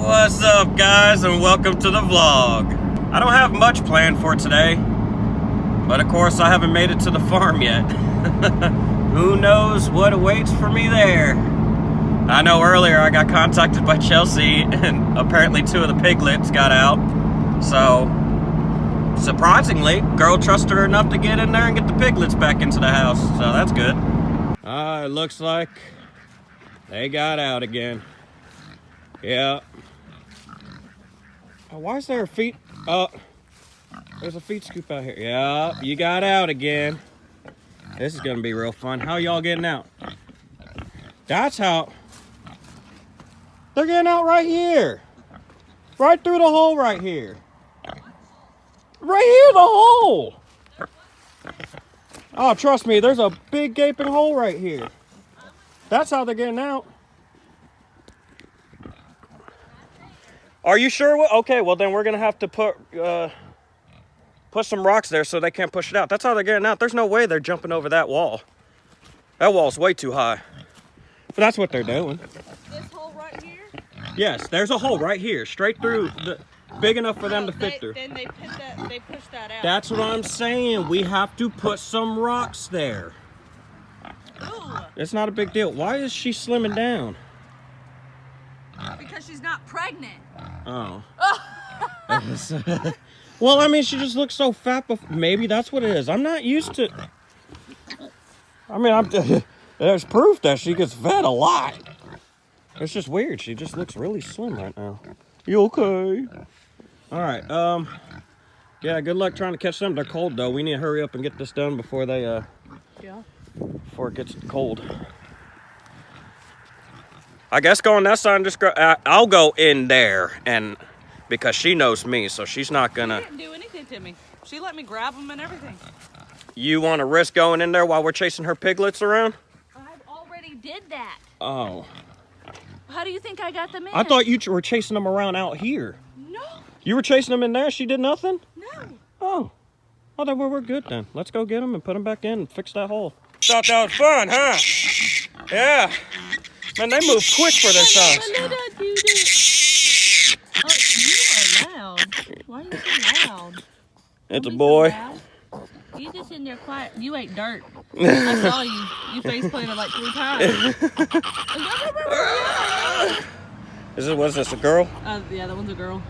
What's up, guys, and welcome to the vlog. I don't have much planned for today, but of course I haven't made it to the farm yet. Who knows what awaits for me there? I know earlier I got contacted by Chelsea, and apparently 2 of the piglets got out. So, surprisingly, girl trusted her enough to get in there and get the piglets back into the house, so that's good. It looks like they got out again. Yeah. Oh, why is there a feet? Oh, there's a feet scoop out here. Yeah, you got out again. This is gonna be real fun. How y'all getting out? That's how. They're getting out right here. Right through the hole right here. Right here, the hole. Oh, trust me, there's a big gaping hole right here. That's how they're getting out. Are you sure? Okay, well then we're gonna have to put some rocks there so they can't push it out. That's how they're getting out. There's no way they're jumping over that wall. That wall's way too high. But that's what they're doing. This hole right here? Yes, there's a hole right here, straight through, big enough for them to fit through. Then they pushed that out. That's what I'm saying. We have to put some rocks there. Ooh. It's not a big deal. Why is she slimming down? Because she's not pregnant. Oh. Well, I mean, she just looks so fat. Maybe that's what it is. I'm not used to. I mean, there's proof that she gets fed a lot. It's just weird. She just looks really slim right now. You okay? All right. Yeah. Good luck trying to catch them. They're cold though. We need to hurry up and get this done before they before it gets cold. I guess go on that side and just go. I'll go in there, and because she knows me, so she's not gonna. She didn't do anything to me. She let me grab them and everything. You want to risk going in there while we're chasing her piglets around? I've already did that. Oh. How do you think I got them in? I thought you were chasing them around out here. No. You were chasing them in there? She did nothing? No. Oh. Oh, then we're good then. Let's go get them and put them back in and fix that hole. Thought that was fun, huh? Yeah. Man, they move quick for their size. Oh, you are loud. Why are you so loud? It's a boy. So you just in there quiet. You ate dirt. I saw you. You face planted like 3 times. Was this a girl? Yeah, that one's a girl.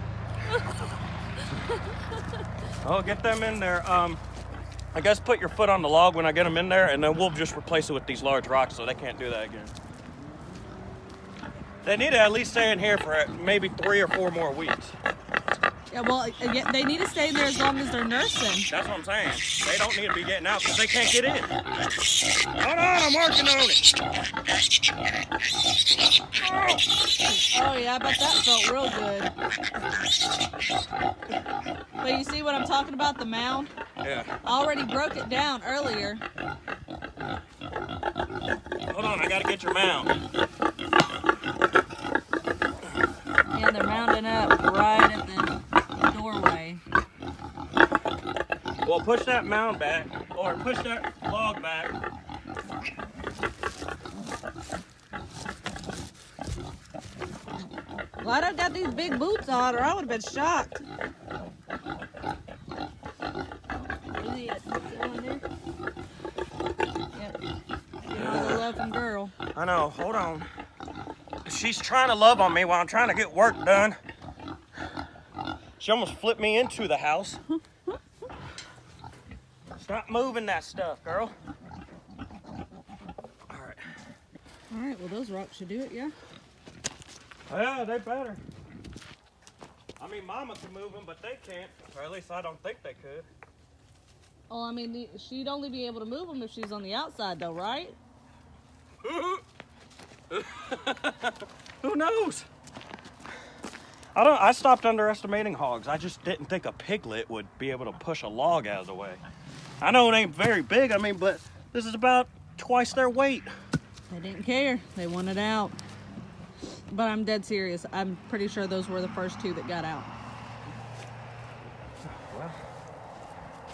Oh, get them in there. I guess put your foot on the log when I get them in there, and then we'll just replace it with these large rocks so they can't do that again. They need to at least stay in here for maybe 3 or 4 more weeks. Yeah, well, they need to stay in there as long as they're nursing. That's what I'm saying. They don't need to be getting out because they can't get in. Hold on, I'm working on it. Oh, yeah, I bet that felt real good. But you see what I'm talking about, the mound? Yeah. I already broke it down earlier. Hold on, I gotta get your mound. Yeah, they're mounding up right at the doorway. Well, push that mound back, or push that log back. Glad I got these big boots on, or I would have been shocked. Loving girl. I know, hold on. She's trying to love on me while I'm trying to get work done. She almost flipped me into the house. Stop moving that stuff, girl. All right. All right, well, those rocks should do it, yeah? Yeah, they better. I mean, Mama can move them, but they can't. Or at least I don't think they could. Oh, I mean, she'd only be able to move them if she's on the outside, though, right? Who knows? I stopped underestimating hogs. I just didn't think a piglet would be able to push a log out of the way. I know it ain't very big, I mean, but this is about twice their weight. They didn't care. They wanted out. But I'm dead serious. I'm pretty sure those were the first 2 that got out. Well,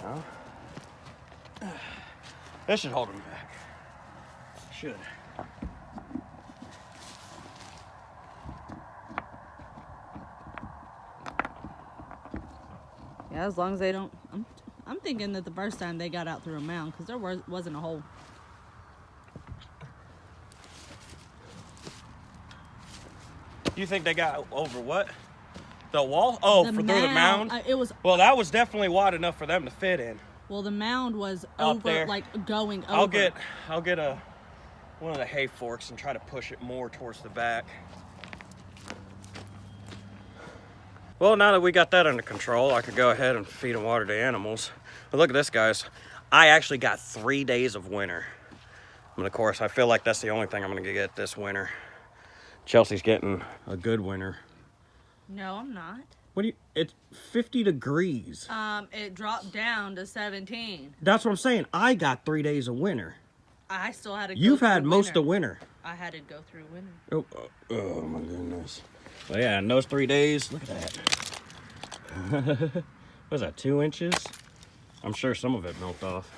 no. This should hold them back. Should. Yeah, as long as they don't. I'm thinking that the first time they got out through a mound because there wasn't a hole. You think they got over what? The wall? Oh, through the mound? It was. Well, that was definitely wide enough for them to fit in. Well, the mound was Out over, there. like going over. I'll get one of the hay forks and try to push it more towards the back. Well, now that we got that under control, I could go ahead and feed and water the animals. But look at this, guys. I actually got 3 days of winter. And of course, I feel like that's the only thing I'm gonna get this winter. Chelsea's getting a good winter. No, I'm not. What do you, it's 50 degrees. It dropped down to 17. That's what I'm saying. I got 3 days of winter. I still had to go You've through had most winter. of winter. I had to go through winter. Oh my goodness. Well, yeah, in those 3 days, look at that. What was that, 2 inches? I'm sure some of it melted off.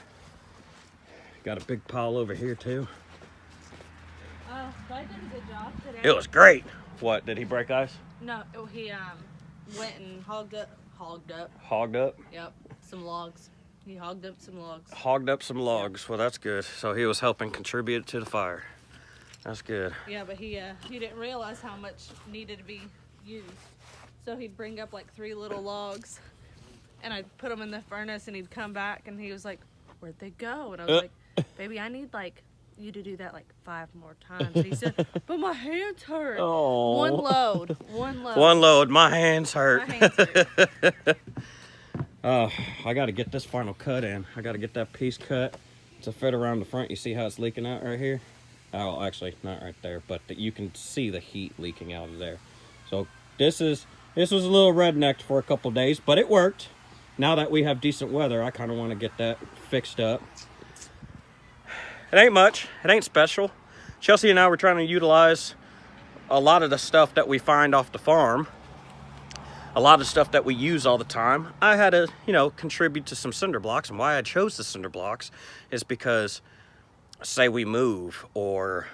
Got a big pile over here too. Oh, Spike did a good job today. It was great. What, did he break ice? No, he went and hogged up. Hogged up? Yep, some logs. He hogged up some logs. Hogged up some logs. Well, that's good. So he was helping contribute to the fire. That's good. Yeah, but he didn't realize how much needed to be used. So he'd bring up like 3 little logs, and I'd put them in the furnace, and he'd come back, and he was like, "Where'd they go?" And I was like, "Baby, I need like you to do that like 5 more times." And he said, "But my hands hurt." Oh. One load. One load. My hands hurt. My hands hurt. I got to get this final cut in. I got to get that piece cut to fit around the front. You see how it's leaking out right here? Oh, actually, not right there, but you can see the heat leaking out of there. So this was a little rednecked for a couple days, but it worked. Now that we have decent weather, I kind of want to get that fixed up. It ain't much. It ain't special. Chelsea and I were trying to utilize a lot of the stuff that we find off the farm. A lot of stuff that we use all the time. I had to, contribute to some cinder blocks. And why I chose the cinder blocks is because, say we move or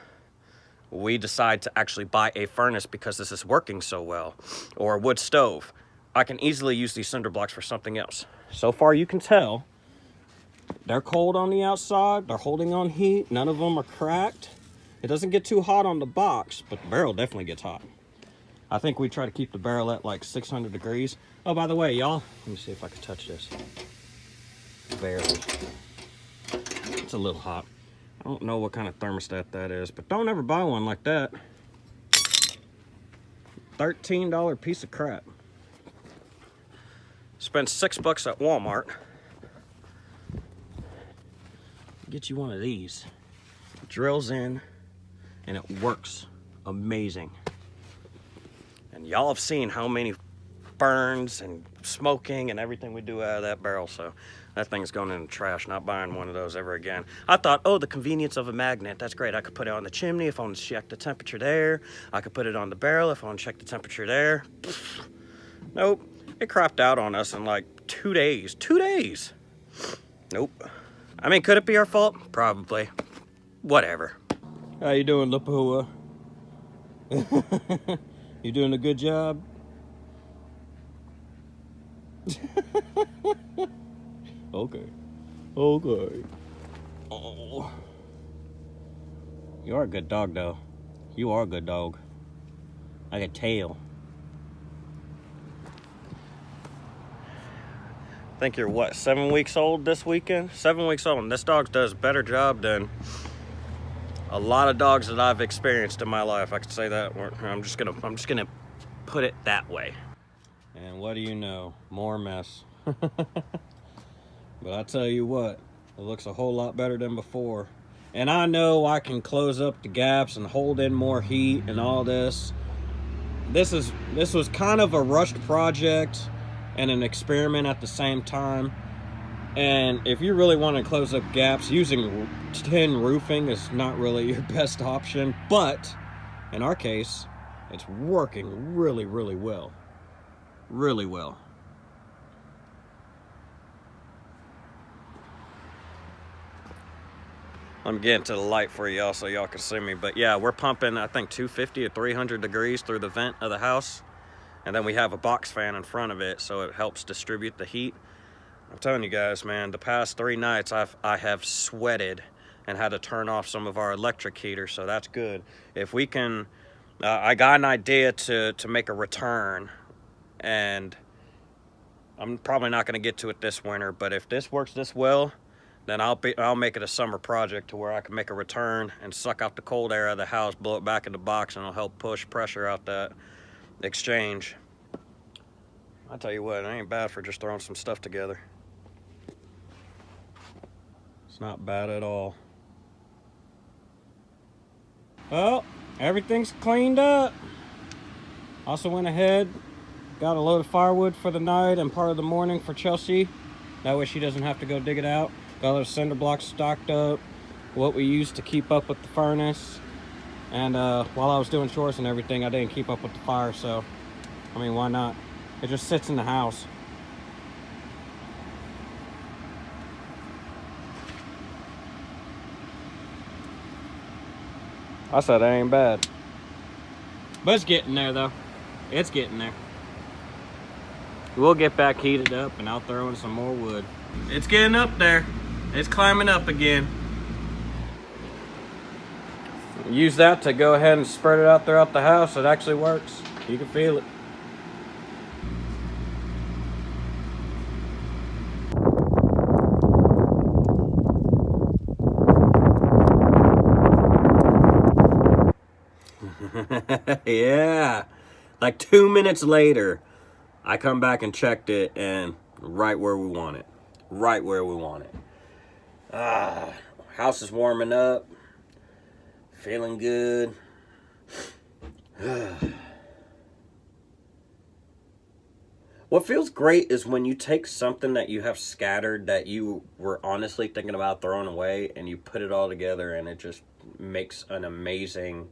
we decide to actually buy a furnace because this is working so well, or a wood stove, I can easily use these cinder blocks for something else. So far, you can tell they're cold on the outside. They're holding on heat. None of them are cracked. It doesn't get too hot on the box, but the barrel definitely gets hot. I think we try to keep the barrel at like 600 degrees. Oh, by the way, y'all, let me see if I can touch this. Barely. It's a little hot. I don't know what kind of thermostat that is, but don't ever buy one like that. $13 piece of crap. Spend $6 at Walmart. Get you one of these. It drills in and it works amazing. And y'all have seen how many burns and smoking and everything we do out of that barrel, so that thing's going in the trash. Not buying one of those ever again. I thought, oh, the convenience of a magnet, that's great. I could put it on the chimney if I want to check the temperature there. I could put it on the barrel if I want to check the temperature there. Nope, it crapped out on us in like 2 days. 2 days. Nope. I mean, could it be our fault? Probably. Whatever. How you doing, Lapua? You doing a good job? Okay. Okay. Oh. You are a good dog, though. You are a good dog. Like a tail. I think you're, what, 7 weeks old this weekend? 7 weeks old, and this dog does a better job than a lot of dogs that I've experienced in my life. I could say that. I'm just gonna put it that way. And what do you know? More mess. But I tell you what, it looks a whole lot better than before. And I know I can close up the gaps and hold in more heat and all this. This was kind of a rushed project and an experiment at the same time. And if you really want to close up gaps, using tin roofing is not really your best option. But in our case, it's working really, really well. Really well. I'm getting to the light for y'all so y'all can see me. But yeah, we're pumping, I think, 250 or 300 degrees through the vent of the house. And then we have a box fan in front of it, so it helps distribute the heat. I'm telling you guys, man, the past 3 nights I have sweated and had to turn off some of our electric heaters, so that's good. If we can, I got an idea to make a return, and I'm probably not going to get to it this winter, but if this works this well, then I'll make it a summer project to where I can make a return and suck out the cold air of the house, blow it back in the box, and it'll help push pressure out that exchange. I tell you what, it ain't bad for just throwing some stuff together. It's not bad at all. Well, everything's cleaned up. Also went ahead, got a load of firewood for the night and part of the morning for Chelsea. That way she doesn't have to go dig it out. Got those cinder blocks stocked up, what we used to keep up with the furnace. And while I was doing chores and everything, I didn't keep up with the fire, so I mean, why not? It just sits in the house. I said it ain't bad. But it's getting there, though. It's getting there. We'll get back heated up, and I'll throw in some more wood. It's getting up there. It's climbing up again. Use that to go ahead and spread it out throughout the house. It actually works. You can feel it. Yeah, like 2 minutes later, I come back and checked it, and right where we want it. Right where we want it. House is warming up. Feeling good. What feels great is when you take something that you have scattered that you were honestly thinking about throwing away, and you put it all together, and it just makes an amazing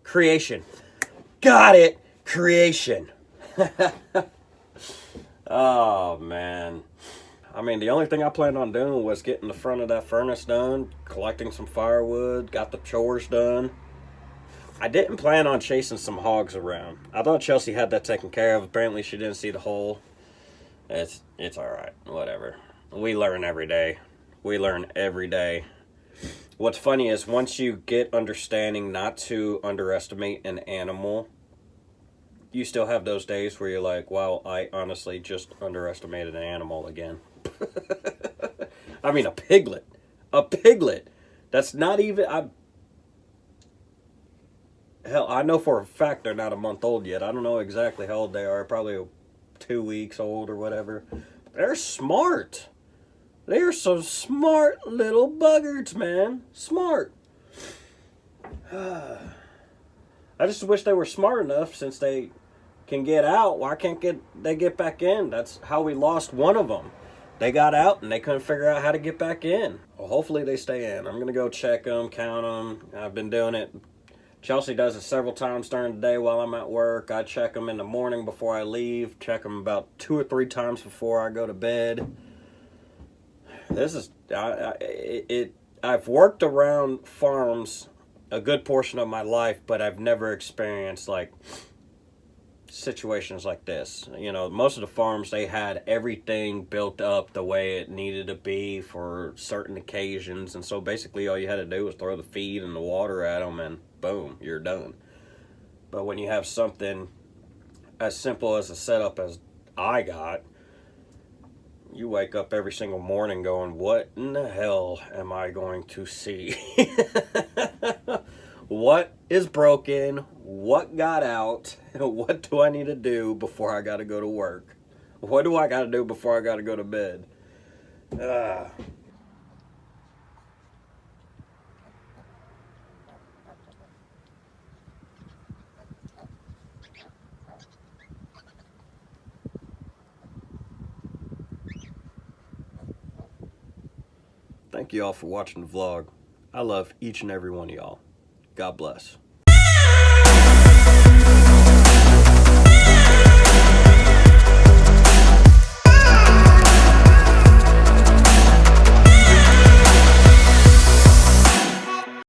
creation. Got it. Creation. Oh, man. I mean, the only thing I planned on doing was getting the front of that furnace done, collecting some firewood, got the chores done. I didn't plan on chasing some hogs around. I thought Chelsea had that taken care of. Apparently, she didn't see the hole. It's all right. Whatever. We learn every day. We learn every day. What's funny is once you get understanding not to underestimate an animal, you still have those days where you're like, wow, I honestly just underestimated an animal again. I mean, a piglet. A piglet. That's not even... Hell, I know for a fact they're not a month old yet. I don't know exactly how old they are. Probably 2 weeks old or whatever. They're smart. They're some smart little buggards, man. Smart. I just wish they were smart enough, since they can get out. Why can't they get back in? That's how we lost one of them. They got out and they couldn't figure out how to get back in. Well, hopefully they stay in. I'm going to go check them, count them. I've been doing it. Chelsea does it several times during the day while I'm at work. I check them in the morning before I leave. Check them about 2 or 3 times before I go to bed. This is... I've worked around farms a good portion of my life, but I've never experienced, like, situations like this. You know, most of the farms, they had everything built up the way it needed to be for certain occasions, and so basically all you had to do was throw the feed and the water at them, and boom, you're done. But when you have something as simple as a setup as I got, you wake up every single morning going, what in the hell am I going to see? What is broken? What got out? What do I need to do before I got to go to work? What do I got to do before I got to go to bed? Thank you all for watching the vlog. I love each and every one of y'all. God bless.